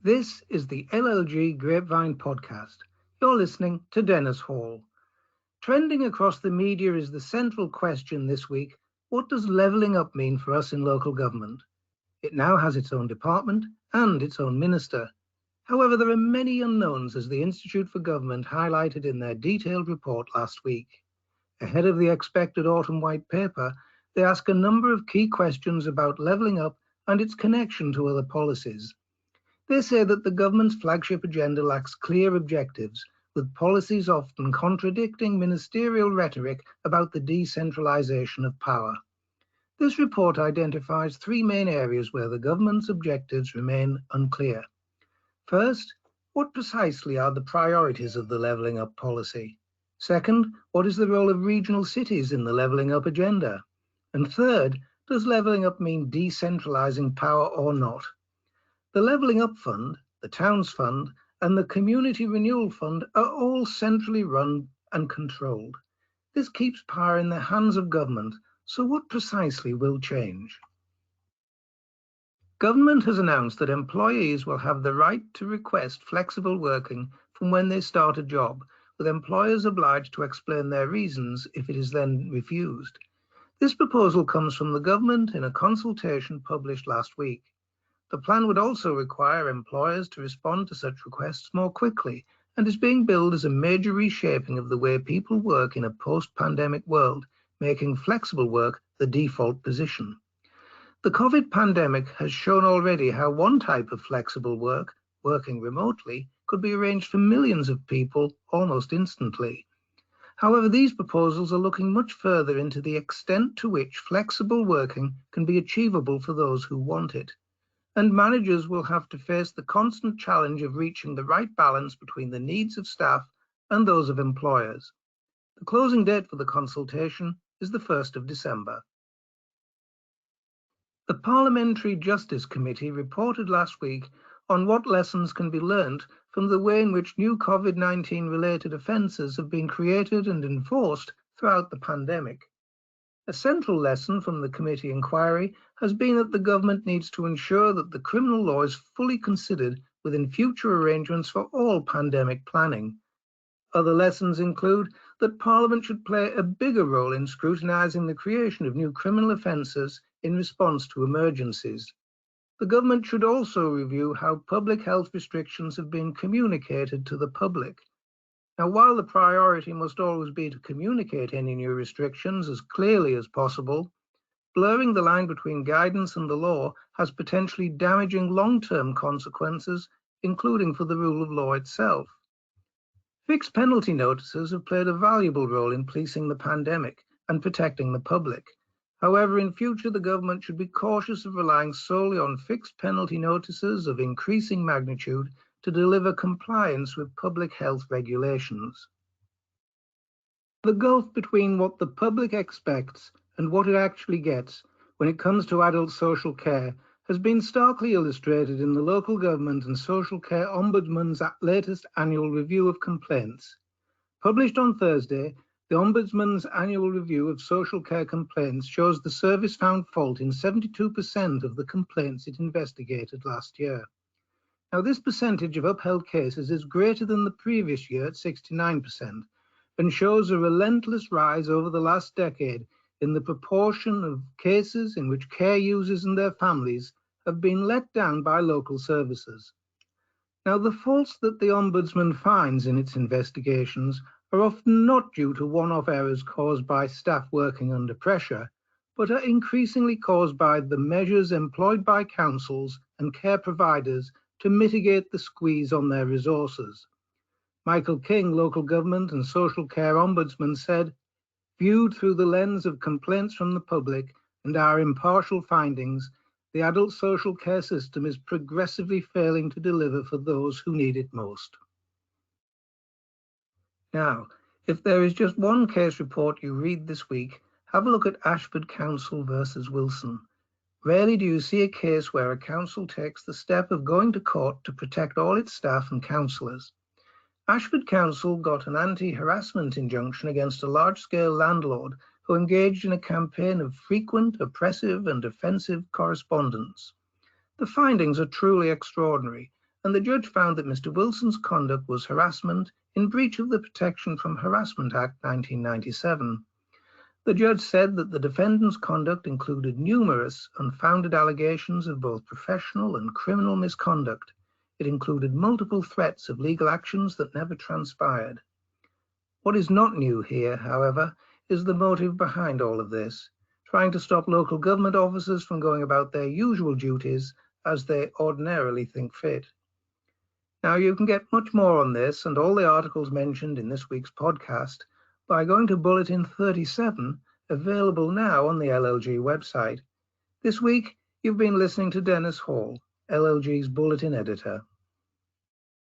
This is the LLG Grapevine podcast. You're listening to Dennis Hall. Trending across the media is the central question this week: what does levelling up mean for us in local government? It now has its own department and its own minister. However, there are many unknowns, as the Institute for Government highlighted in their detailed report last week. Ahead of the expected autumn white paper, they ask a number of key questions about levelling up and its connection to other policies. They say that the government's flagship agenda lacks clear objectives, with policies often contradicting ministerial rhetoric about the decentralisation of power. This report identifies three main areas where the government's objectives remain unclear. First, what precisely are the priorities of the levelling up policy? Second, what is the role of regional cities in the levelling up agenda? And third, does levelling up mean decentralising power or not? The Levelling Up Fund, the Towns Fund, and the Community Renewal Fund are all centrally run and controlled. This keeps power in the hands of government, so what precisely will change? Government has announced that employees will have the right to request flexible working from when they start a job, with employers obliged to explain their reasons if it is then refused. This proposal comes from the government in a consultation published last week. The plan would also require employers to respond to such requests more quickly and is being billed as a major reshaping of the way people work in a post-pandemic world, making flexible work the default position. The COVID pandemic has shown already how one type of flexible work, working remotely, could be arranged for millions of people almost instantly. However, these proposals are looking much further into the extent to which flexible working can be achievable for those who want it. And managers will have to face the constant challenge of reaching the right balance between the needs of staff and those of employers. The closing date for the consultation is the 1st of December. The Parliamentary Justice Committee reported last week on what lessons can be learnt from the way in which new COVID-19 related offences have been created and enforced throughout the pandemic. A central lesson from the committee inquiry has been that the government needs to ensure that the criminal law is fully considered within future arrangements for all pandemic planning. Other lessons include that Parliament should play a bigger role in scrutinising the creation of new criminal offences in response to emergencies. The government should also review how public health restrictions have been communicated to the public. Now, while the priority must always be to communicate any new restrictions as clearly as possible, blurring the line between guidance and the law has potentially damaging long-term consequences, including for the rule of law itself. Fixed penalty notices have played a valuable role in policing the pandemic and protecting the public. However, in future, the government should be cautious of relying solely on fixed penalty notices of increasing magnitude to deliver compliance with public health regulations. The gulf between what the public expects and what it actually gets when it comes to adult social care has been starkly illustrated in the Local Government and Social Care Ombudsman's latest annual review of complaints. Published on Thursday, the Ombudsman's annual review of social care complaints shows the service found fault in 72% of the complaints it investigated last year. Now, this percentage of upheld cases is greater than the previous year at 69% and shows a relentless rise over the last decade in the proportion of cases in which care users and their families have been let down by local services. Now, the faults that the Ombudsman finds in its investigations are often not due to one-off errors caused by staff working under pressure, but are increasingly caused by the measures employed by councils and care providers to mitigate the squeeze on their resources. Michael King, Local Government and Social Care Ombudsman, said, "Viewed through the lens of complaints from the public and our impartial findings, the adult social care system is progressively failing to deliver for those who need it most." Now, if there is just one case report you read this week, have a look at Ashford Council versus Wilson. Rarely do you see a case where a council takes the step of going to court to protect all its staff and councillors. Ashford Council got an anti-harassment injunction against a large-scale landlord who engaged in a campaign of frequent, oppressive and offensive correspondence. The findings are truly extraordinary, and the judge found that Mr. Wilson's conduct was harassment in breach of the Protection from Harassment Act 1997. The judge said that the defendant's conduct included numerous unfounded allegations of both professional and criminal misconduct. It included multiple threats of legal actions that never transpired. What is not new here, however, is the motive behind all of this, trying to stop local government officers from going about their usual duties as they ordinarily think fit. Now, you can get much more on this and all the articles mentioned in this week's podcast by going to Bulletin 37, available now on the LLG website. This week, you've been listening to Dennis Hall, LLG's Bulletin Editor.